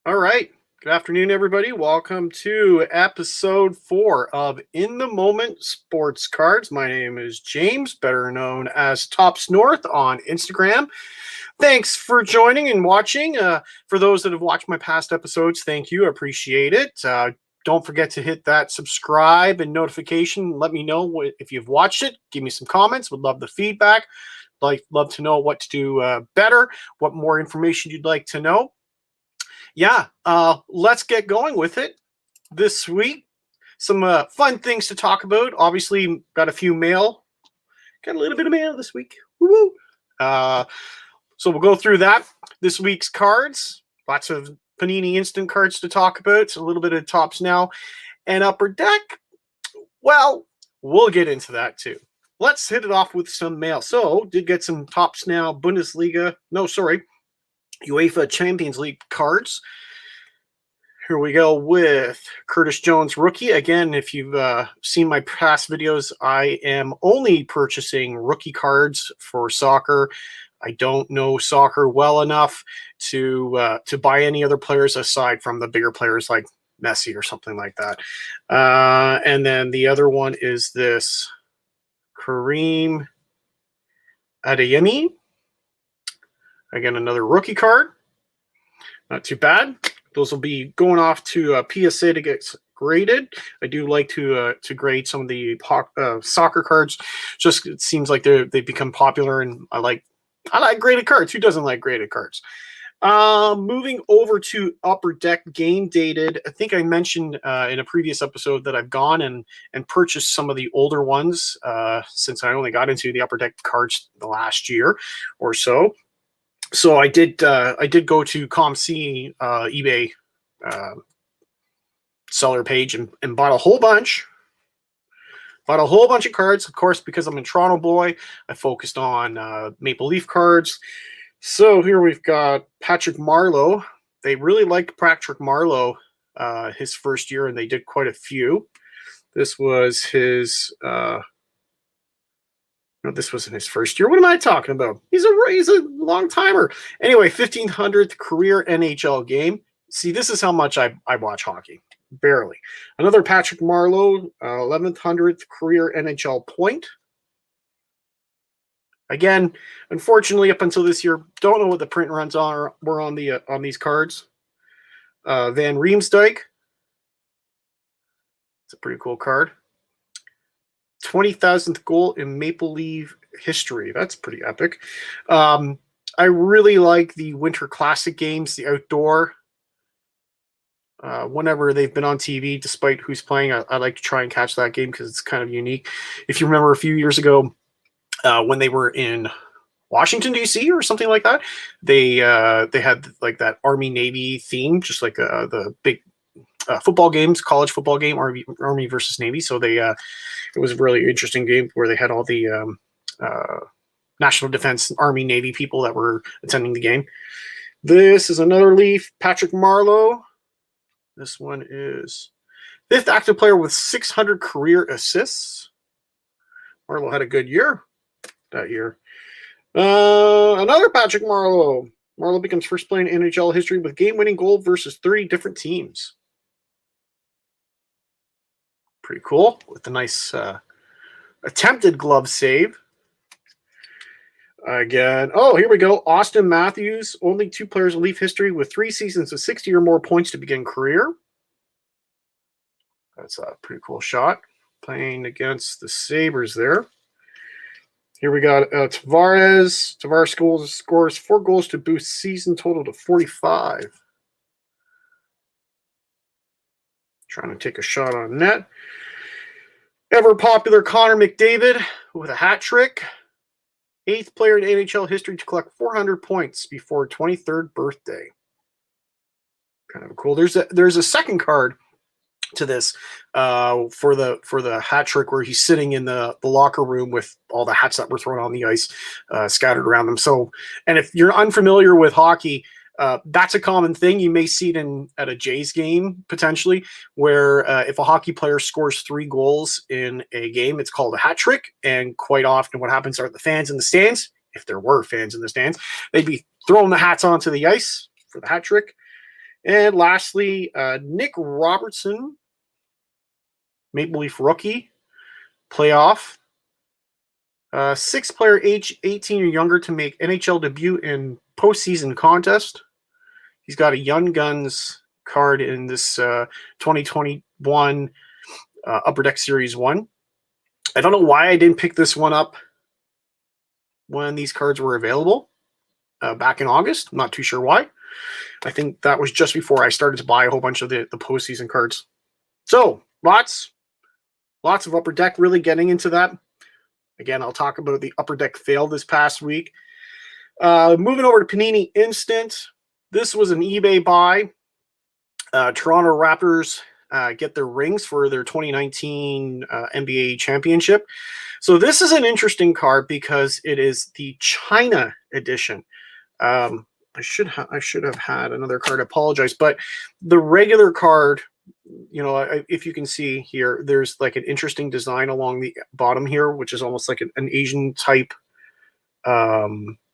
All right. Good afternoon, everybody. Welcome to episode 4 of In the Moment Sports Cards. My name is James, better known as Tops North on Instagram. Thanks for joining and watching. For those that have watched my past episodes, thank you. I appreciate it. Don't forget to hit that subscribe and notification. Let me know if you've watched it. Give me some comments. Would love the feedback. Love to know what to do better, what more information you'd like to know. Let's get going with it this week. Some fun things to talk about. Obviously, got a few mail. Got a little bit of mail this week. Woo-woo. So we'll go through that. This week's cards. Lots of Panini instant cards to talk about. So a little bit of Tops Now and Upper Deck. Well, we'll get into that too. Let's hit it off with some mail. So, did get some Tops Now UEFA Champions League cards. Here we go with Curtis Jones rookie. Again, if you've seen my past videos, I am only purchasing rookie cards for soccer. I don't know soccer well enough to buy any other players aside from the bigger players like Messi or something like that. And then the other one is this Kareem Adeyemi. Again, another rookie card. Not too bad. Those will be going off to PSA to get graded. I do like to grade some of the soccer cards. Just it seems like they've become popular, and I like graded cards. Who doesn't like graded cards? Moving over to Upper Deck game dated. I think I mentioned in a previous episode that I've gone and purchased some of the older ones since I only got into the Upper Deck cards the last year or so. So I did go to ComC eBay seller page and bought a whole bunch. Bought a whole bunch of cards, of course, because I'm a Toronto boy. I focused on Maple Leaf cards. So here we've got Patrick Marleau. They really liked Patrick Marleau his first year, and they did quite a few. This was his. No, this wasn't his first year. What am I talking about? He's a long timer. Anyway, 1500th career NHL game. See, this is how much I watch hockey. Barely. Another Patrick Marleau, 1100th career NHL point. Again, unfortunately, up until this year, don't know what the print runs were on these cards. Van Riemsdyk. It's a pretty cool card. 20,000th goal in Maple Leaf history. That's pretty epic. I really like the Winter Classic games, the outdoor. Whenever they've been on TV, despite who's playing, I like to try and catch that game because it's kind of unique. If you remember a few years ago when they were in Washington, D.C. or something like that, they had like that Army-Navy theme, just like the big football games, college football game, Army versus Navy. So it was a really interesting game where they had all the National Defense, Army, Navy people that were attending the game. This is another Leaf, Patrick Marleau. This one is 5th active player with 600 career assists. Marleau had a good year that year. Another Patrick Marleau. Marleau becomes first player in NHL history with game-winning goal versus 30 different teams. Pretty cool with a nice attempted glove save. Again, here we go. Austin Matthews, only 2 players in Leaf history with 3 seasons of 60 or more points to begin career. That's a pretty cool shot. Playing against the Sabres there. Here we got Tavares. Tavares scores 4 goals to boost season total to 45. Trying to take a shot on net. Ever popular Connor McDavid with a hat trick. 8th player in NHL history to collect 400 points before 23rd birthday. Kind of cool. There's a second card to this for the hat trick where he's sitting in the locker room with all the hats that were thrown on the ice scattered around them. So, and if you're unfamiliar with hockey, that's a common thing. You may see it at a Jays game, potentially, where if a hockey player scores 3 goals in a game, it's called a hat trick. And quite often what happens are the fans in the stands, if there were fans in the stands, they'd be throwing the hats onto the ice for the hat trick. And lastly, Nick Robertson, Maple Leaf rookie, playoff. 6-player age 18 or younger to make NHL debut in postseason contest. He's got a Young Guns card in this 2021 Upper Deck Series 1. I don't know why I didn't pick this one up when these cards were available back in August. I'm not too sure why. I think that was just before I started to buy a whole bunch of the postseason cards. So, lots of Upper Deck, really getting into that. Again, I'll talk about the Upper Deck fail this past week. Moving over to Panini Instant. This was an eBay buy. Toronto Raptors get their rings for their 2019 NBA championship. So this is an interesting card because it is the China edition. I should have had another card. I apologize, but the regular card, you know, if you can see here, there's like an interesting design along the bottom here, which is almost like an Asian type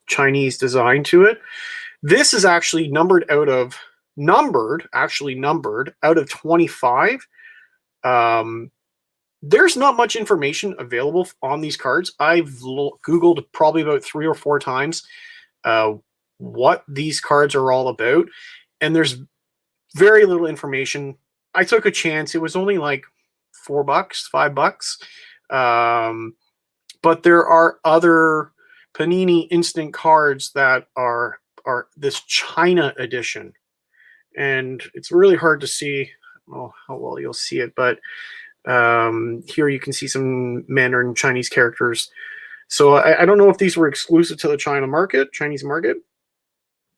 Chinese design to it. This is actually numbered out of 25. There's not much information available on these cards. I've Googled probably about 3 or 4 times what these cards are all about, and there's very little information. I took a chance. It was only like $4, $5. But there are other Panini Instant cards that are this China edition. And it's really hard to see how well you'll see it. But here you can see some Mandarin Chinese characters. So I don't know if these were exclusive to the Chinese market.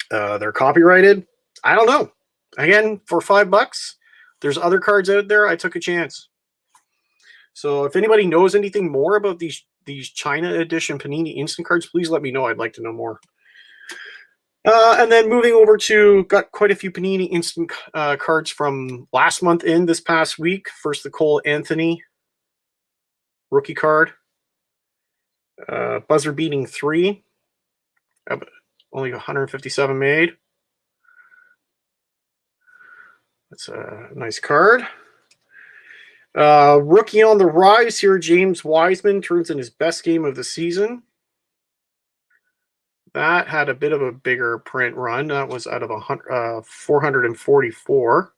They're copyrighted. I don't know. Again, for $5, there's other cards out there. I took a chance. So if anybody knows anything more about these China edition Panini Instant cards, please let me know. I'd like to know more. And then moving over to, got quite a few Panini Instant cards from last month in this past week. First, the Cole Anthony rookie card. Buzzer beating 3. Only 157 made. That's a nice card. Rookie on the rise here, James Wiseman turns in his best game of the season. That had a bit of a bigger print run. That was out of 444.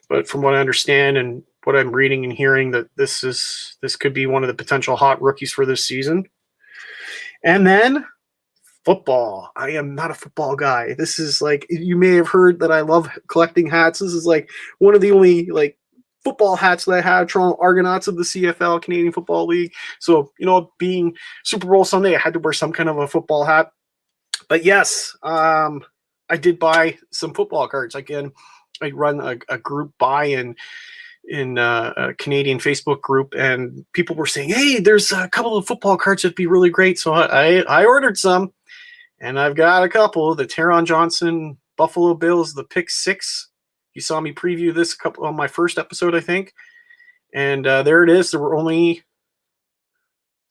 But from what I understand and what I'm reading and hearing, that this could be one of the potential hot rookies for this season. And then football. I am not a football guy. This is like, you may have heard that I love collecting hats. This is like one of the only like football hats that I have, Toronto Argonauts of the CFL, Canadian Football League. So, you know, being Super Bowl Sunday, I had to wear some kind of a football hat. But yes, I did buy some football cards. Again, I run a group buy in a Canadian Facebook group, and people were saying, hey, there's a couple of football cards that'd be really great. So I ordered some, and I've got a couple. The Taron Johnson Buffalo Bills, the pick 6. You saw me preview this couple on my first episode, I think. And there it is. There were only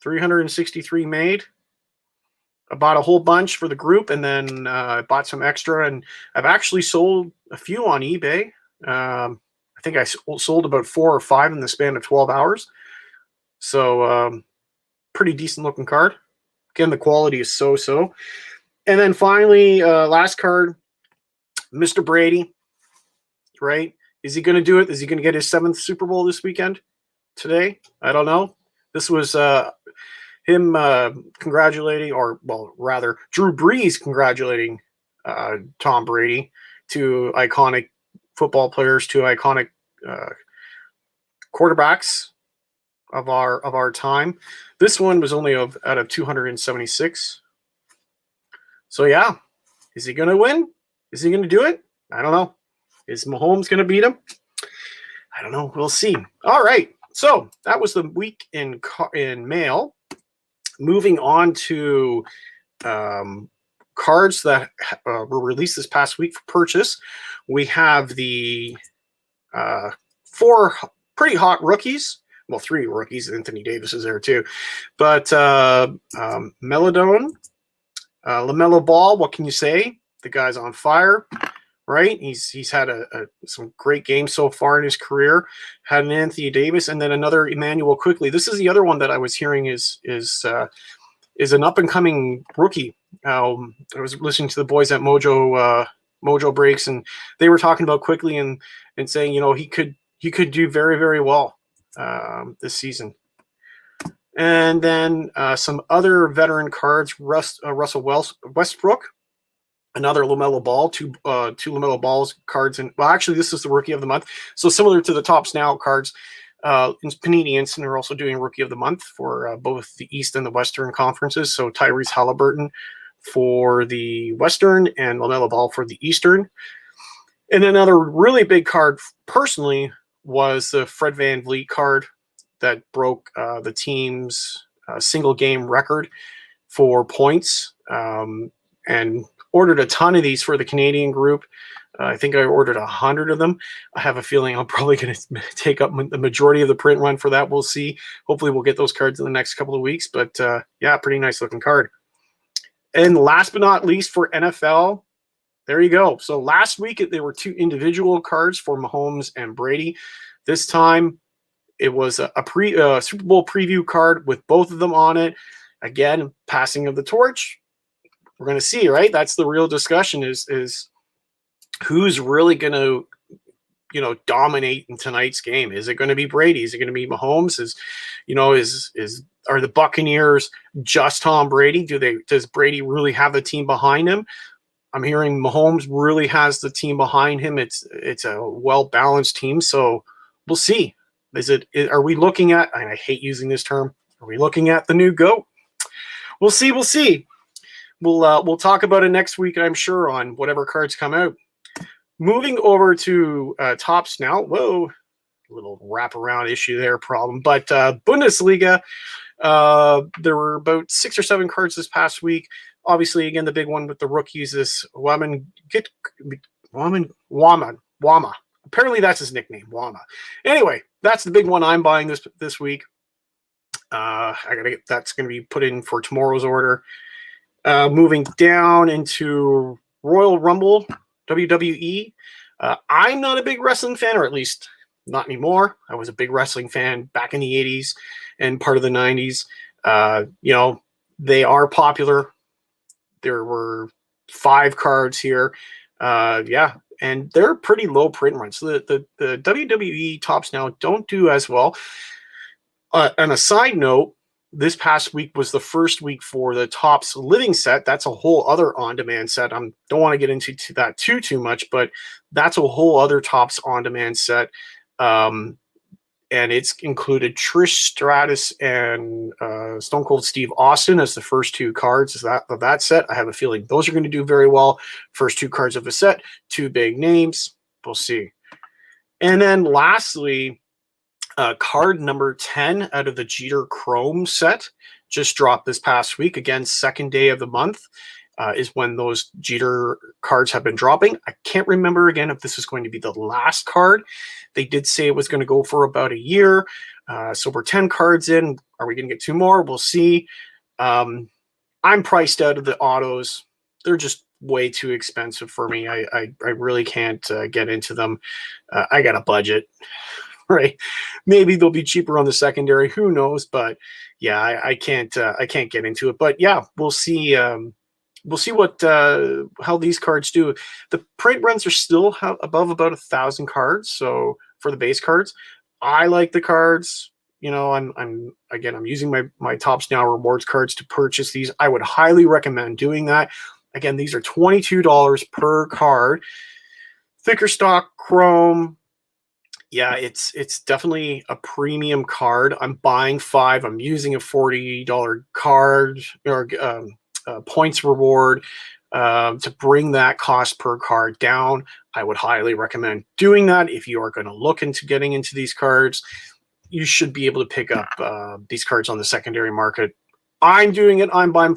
363 made. I bought a whole bunch for the group, and then I bought some extra. And I've actually sold a few on eBay. I think I sold about 4 or 5 in the span of 12 hours. So pretty decent looking card. Again, the quality is so-so. And then finally, last card, Mr. Brady. Right? Is he going to do it? Is he going to get his 7th Super Bowl this weekend? Today? I don't know. This was him congratulating, or well, rather, Drew Brees congratulating Tom Brady, 2 iconic football players, 2 iconic quarterbacks of our time. This one was only out of 276. So yeah, is he going to win? Is he going to do it? I don't know. Is Mahomes going to beat him? I don't know. We'll see. All right. So that was the week in mail. Moving on to cards that were released this past week for purchase. We have the 4 pretty hot rookies. Well, 3 rookies. Anthony Davis is there too. But Melodone, LaMelo Ball, what can you say? The guy's on fire. right? He's had some great games so far in his career. Had an Anthony Davis and then another Emmanuel quickly. This is the other one that I was hearing is an up and coming rookie. I was listening to the boys at Mojo Breaks, and they were talking about quickly and saying, he could do very, very well this season. And then some other veteran cards: Russell Westbrook, another LaMelo Ball, two LaMelo Balls cards, and well, actually, this is the Rookie of the Month. So similar to the Topps Now cards, Panini Instant are also doing Rookie of the Month for both the East and the Western conferences. So Tyrese Halliburton for the Western and LaMelo Ball for the Eastern. And another really big card, personally, was the Fred VanVleet card that broke the team's single game record for points, and ordered a ton of these for the Canadian group. I think I ordered 100 of them. I have a feeling I'm probably going to take up the majority of the print run for that. We'll see. Hopefully we'll get those cards in the next couple of weeks. But yeah, pretty nice looking card. And last but not least for NFL, there you go. So last week there were two individual cards for Mahomes and Brady. This time it was a Super Bowl preview card with both of them on it. Again, passing of the torch. We're going to see, right? That's the real discussion is who's really going to, dominate in tonight's game. Is it going to be Brady? Is it going to be Mahomes? Are the Buccaneers just Tom Brady? Does Brady really have the team behind him? I'm hearing Mahomes really has the team behind him. It's a well-balanced team. So we'll see. Are we looking at, and I hate using this term, are we looking at the new GOAT? We'll see. We'll talk about it next week, I'm sure, on whatever cards come out. Moving over to Topps now. Whoa, a little wraparound issue there, problem. But Bundesliga, there were about 6 or 7 cards this past week. Obviously, again, the big one with the rookies is Wama. Apparently, that's his nickname, Wama. Anyway, that's the big one I'm buying this week. That's going to be put in for tomorrow's order. Moving down into Royal Rumble, WWE. I'm not a big wrestling fan, or at least not anymore. I was a big wrestling fan back in the 80s and part of the 90s. They are popular. There were 5 cards here. And they're pretty low print runs. So the WWE Topps Now don't do as well. On a side note, this past week was the first week for the Topps Living set. That's a whole other on-demand set. I don't want to get into that too much, but that's a whole other Topps on-demand set. And it's included Trish Stratus and Stone Cold Steve Austin as the first 2 cards of that set. I have a feeling those are going to do very well. First 2 cards of the set, 2 big names. We'll see. And then lastly, card number 10 out of the Jeter Chrome set just dropped this past week. Again, second day of the month is when those Jeter cards have been dropping. I can't remember again if this is going to be the last card. They did say it was going to go for about a year. So we're 10 cards in. Are we going to get 2 more? We'll see. I'm priced out of the autos. They're just way too expensive for me. I really can't get into them. I got a budget. Right, maybe they'll be cheaper on the secondary. Who knows? But yeah, I can't get into it. But yeah, we'll see. We'll see what how these cards do. The print runs are still above about 1,000 cards. So for the base cards, I like the cards. I'm using my Topps Now rewards cards to purchase these. I would highly recommend doing that. Again, these are $22 per card. Thicker stock chrome. Yeah, it's definitely a premium card. I'm buying 5. I'm using a $40 card or points reward to bring that cost per card down. I would highly recommend doing that. If you are going to look into getting into these cards, you should be able to pick up these cards on the secondary market. I'm doing it. I'm buying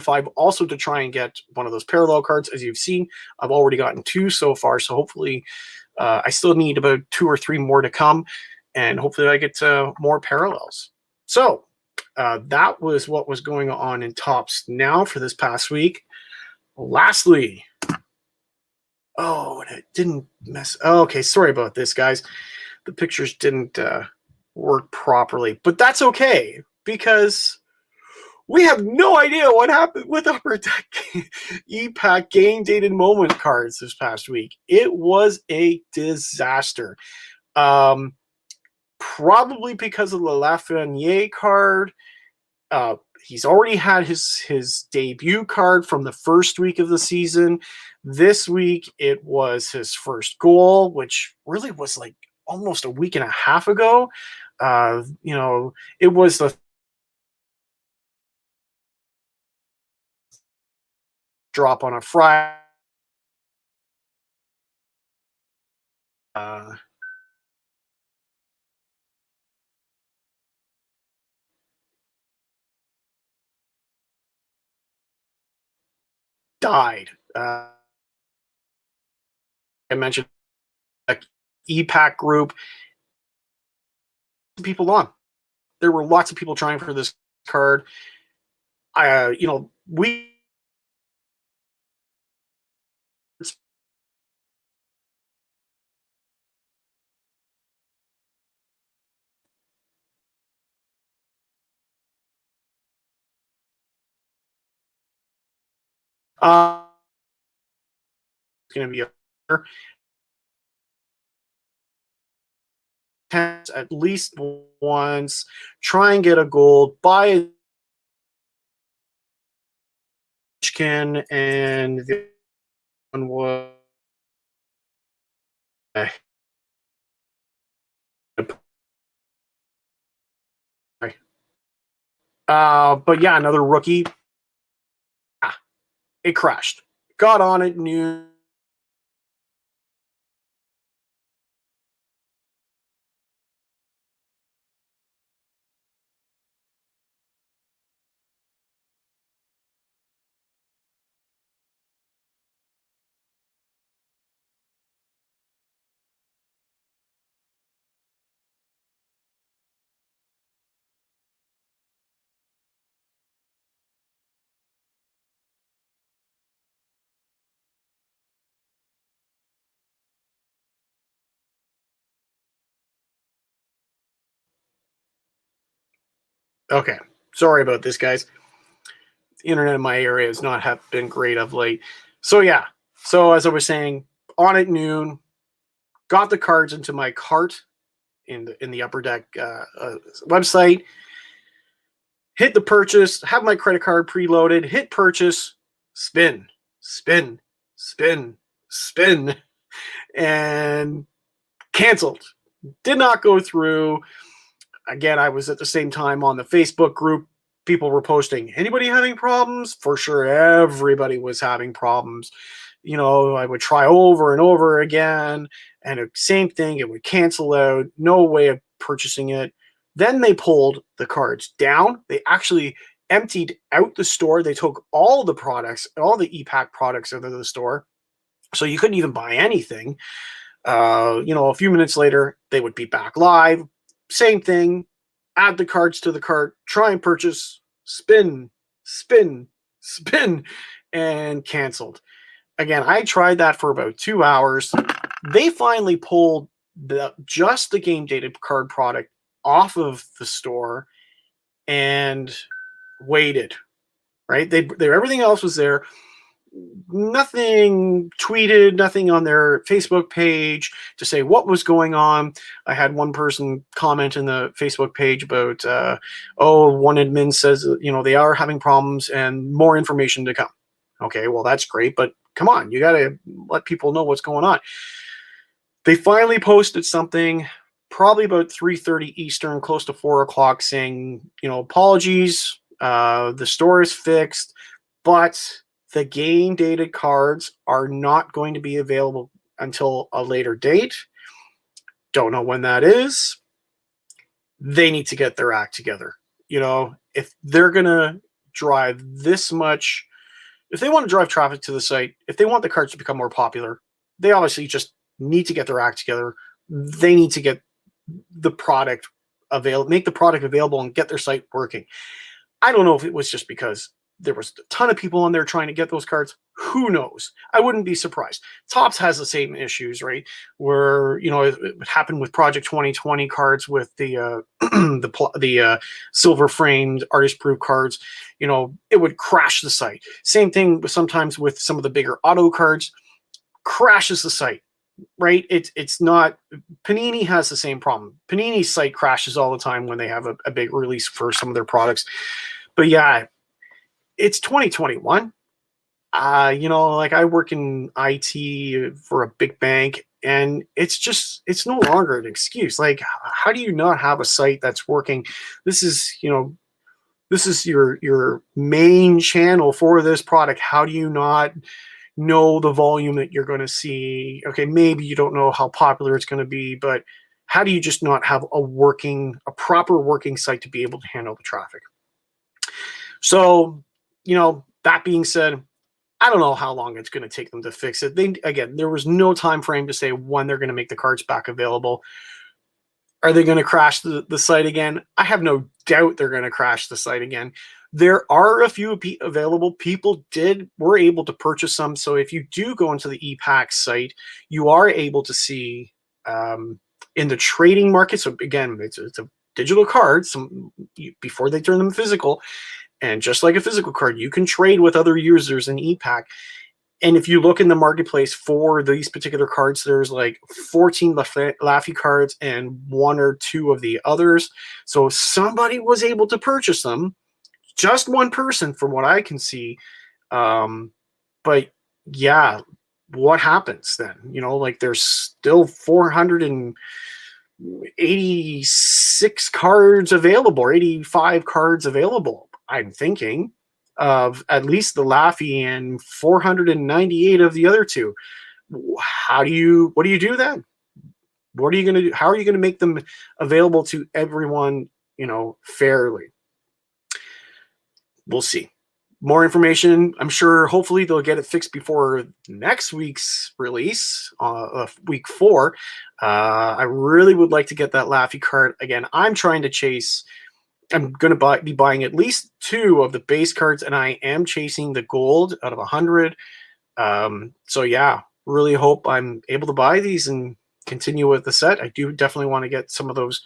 5 also to try and get one of those parallel cards. As you've seen, I've already gotten 2 so far, so hopefully I still need about 2 or 3 more to come, and hopefully I get more parallels. So that was what was going on in Topps Now for this past week. Lastly, Oh, and it didn't mess. Oh, okay, sorry about this, guys. The pictures didn't work properly, but that's okay because we have no idea what happened with Upper Deck EPAC game dated moment cards this past week. It was a disaster. Um, Probably because of the Lafreniere card. He's already had his debut card from the first week of the season. This week it was his first goal, which really was like almost a week and a half ago. It was the drop on a Friday. Uh, Died. I mentioned EPAC group. People on. There were lots of people trying for this card. We going to be at least once. Try and get a gold. Buy a and the one was but yeah, another rookie. It crashed. Got on it new. Okay, sorry about this, guys. The internet in my area has not have been great of late. So yeah. So as I was saying, on at noon, got the cards into my cart in the Upper Deck website. Hit the purchase. Have my credit card preloaded. Hit purchase. Spin, spin, spin, spin, and canceled. Did not go through. Again, I was at the same time on the Facebook group. People were posting, anybody having problems? For sure, everybody was having problems. I would try over and over again, and same thing, it would cancel out, no way of purchasing it. Then they pulled the cards down. They actually emptied out the store. They took all the products, all the EPAC products out of the store. So you couldn't even buy anything. A few minutes later, they would be back live. Same thing. Add the cards to the cart, try and purchase, spin, spin, spin, and canceled. Again, I tried that for about 2 hours. They finally pulled just the game dated card product off of the store and waited. Right? Everything else was there. Nothing tweeted, nothing on their Facebook page to say what was going on. I had one person comment in the Facebook page about, one admin says, they are having problems and more information to come. Okay, well, that's great, but come on, you got to let people know what's going on. They finally posted something probably about 3:30 Eastern, close to 4 o'clock, saying, apologies, the store is fixed, but the game dated cards are not going to be available until a later date. Don't know when that is. They need to get their act together. If they're going to drive this much, if they want to drive traffic to the site, if they want the cards to become more popular, they obviously just need to get their act together. They need to get the product available, make the product available and get their site working. I don't know if it was just because there was a ton of people on there trying to get those cards. Who knows? I wouldn't be surprised. Topps has the same issues, right? Where it happened with Project 2020 cards with the the silver framed artist proof cards. It would crash the site. Same thing sometimes with some of the bigger auto cards, crashes the site. Right? It's not. Panini has the same problem. Panini's site crashes all the time when they have a big release for some of their products. But yeah, it's 2021. Like I work in IT for a big bank, and it's no longer an excuse. Like, how do you not have a site that's working? This is, this is your main channel for this product. How do you not know the volume that you're going to see? Okay, maybe you don't know how popular it's going to be, but how do you just not have a proper working site to be able to handle the traffic? So, that being said, I don't know how long it's going to take them to fix it. There was no time frame to say when they're going to make the cards back available. Are they going to crash the site again? I have no doubt they're going to crash the site again. There are a few available. People were able to purchase some. So if you do go into the ePack site, you are able to see in the trading market. So again, it's a digital card. Before they turn them physical, and just like a physical card, you can trade with other users in ePack. And if you look in the marketplace for these particular cards, there's like 14 Laffy cards and 1 or 2 of the others. So somebody was able to purchase them. Just one person, from what I can see. But yeah, what happens then? Like there's still 486 cards available, or 85 cards available, I'm thinking, of at least the Laffy and 498 of the other two. What do you do then? What are you going to do? How are you going to make them available to everyone, fairly? We'll see. More information, I'm sure. Hopefully they'll get it fixed before next week's release, week 4. I really would like to get that Laffy card again. I'm trying to chase. I'm going to be buying at least 2 of the base cards, and I am chasing the gold out of 100. So yeah, really hope I'm able to buy these and continue with the set. I do definitely want to get some of those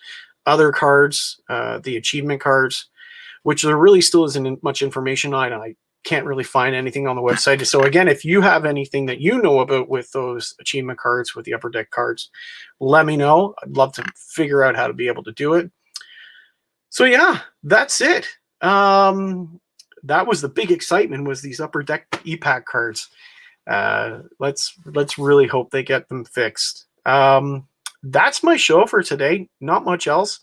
other cards, the achievement cards, which there really still isn't much information on. I can't really find anything on the website. So again, if you have anything that you know about with those achievement cards, with the Upper Deck cards, let me know. I'd love to figure out how to be able to do it. So yeah, that's it. That was the big excitement, was these Upper Deck ePack cards. Let's really hope they get them fixed. That's my show for today. Not much else.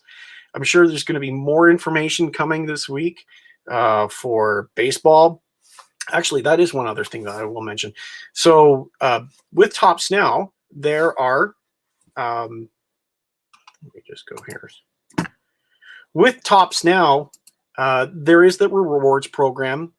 I'm sure there's going to be more information coming this week for baseball. Actually, that is one other thing that I will mention. So with Topps Now, there are, let me just go here. With Topps Now, there is the rewards program,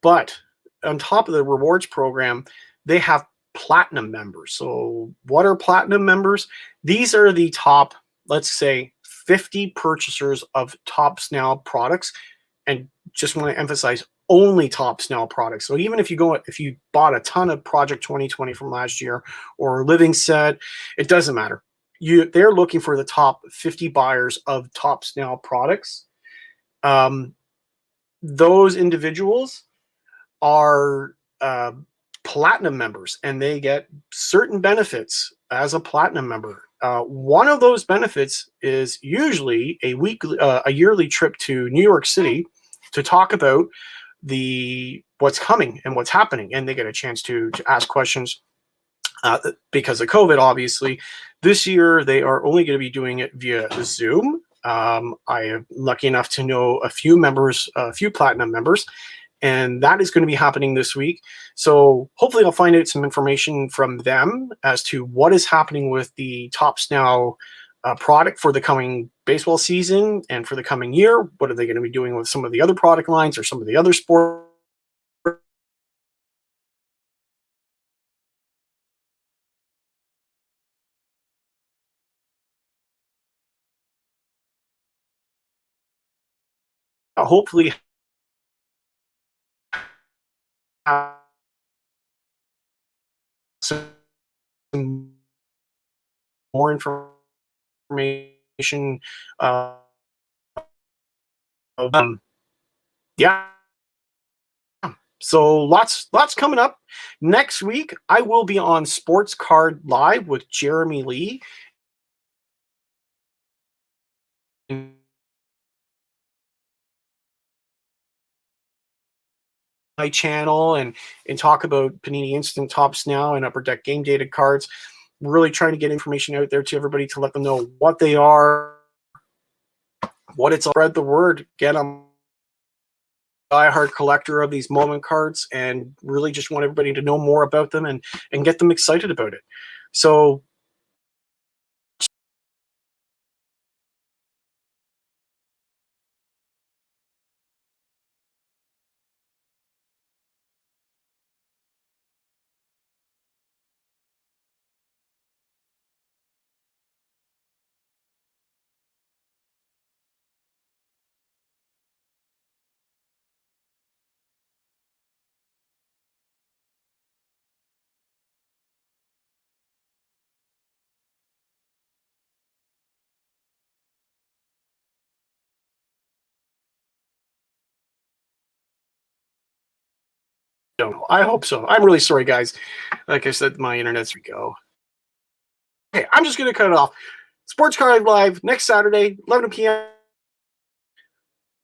but on top of the rewards program, they have platinum members. So what are platinum members? These are the top, let's say, 50 purchasers of Topps Now products, and just want to emphasize, only Topps Now products. So even if you bought a ton of Project 2020 from last year or Living Set, it doesn't matter. They're looking for the top 50 buyers of Topps Now products. Those individuals are platinum members, and they get certain benefits as a platinum member. One of those benefits is usually a yearly trip to New York City to talk about what's coming and what's happening, and they get a chance to ask questions. Because of COVID, obviously, this year they are only going to be doing it via Zoom. I am lucky enough to know a few platinum members, and that is going to be happening this week. So hopefully I'll find out some information from them as to what is happening with the Topps Now product for the coming baseball season and for the coming year. What are they going to be doing with some of the other product lines or some of the other sports? Hopefully more information. Uh, yeah. So lots coming up. Next week, I will be on Sports Card Live with Jeremy Lee. My channel and talk about Panini Instant Tops Now and Upper Deck Game Dated cards. Really trying to get information out there to everybody to let them know what they are, what it's. Spread the word. Get them. Diehard collector of these moment cards, and really just want everybody to know more about them and get them excited about it. So don't know. I hope so. I'm really sorry, guys. Like I said, my internet's go. Okay, I'm just gonna cut it off. Sports Card Live next Saturday, 11 p.m.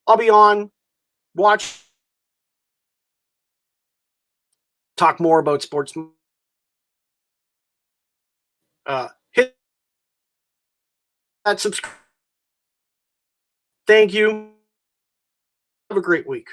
I'll be on. Watch, talk more about sports. Hit that subscribe. Thank you. Have a great week.